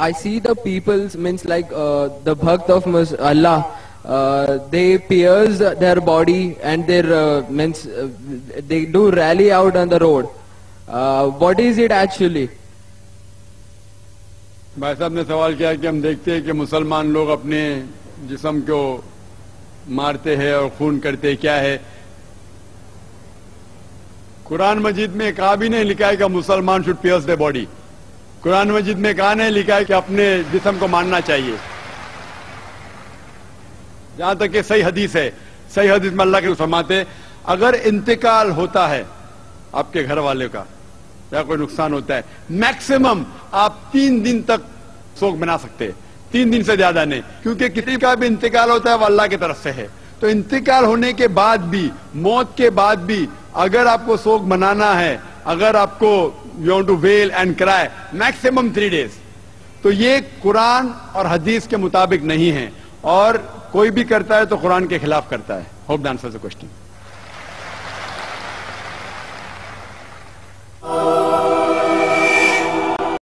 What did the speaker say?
I see the people's means like the Bhakt of Allah, they pierce their body and their means they do rally out on the road. What is it actually? بھائی صاحب نے سوال کیا کہ ہم دیکھتے ہیں کہ مسلمان لوگ اپنے جسم کو مارتے ہیں اور خون کرتے کیا ہے. قرآن مجید میں کہا بھی نہیں لکھا ہے کہ مسلمان should pierce their body. قرآن مجید میں کہا نہیں لکھا ہے کہ اپنے جسم کو مارنا چاہیے. جہاں تک کہ صحیح حدیث ہے, صحیح حدیث میں اللہ کے فرماتے اگر انتقال ہوتا ہے آپ کے گھر والے کا یا کوئی نقصان ہوتا ہے, میکسیمم آپ 3 دن تک سوگ بنا سکتے ہیں, 3 دن سے زیادہ نہیں, کیونکہ کسی کا بھی انتقال ہوتا ہے وہ اللہ کی طرف سے ہے. تو انتقال ہونے کے بعد بھی, موت کے بعد بھی اگر آپ کو سوگ منانا ہے, اگر آپ کو you want to wail and cry, maximum 3 days. تو یہ قرآن اور حدیث کے مطابق نہیں ہے, اور کوئی بھی کرتا ہے تو قرآن کے خلاف کرتا ہے. Hope that answers the question.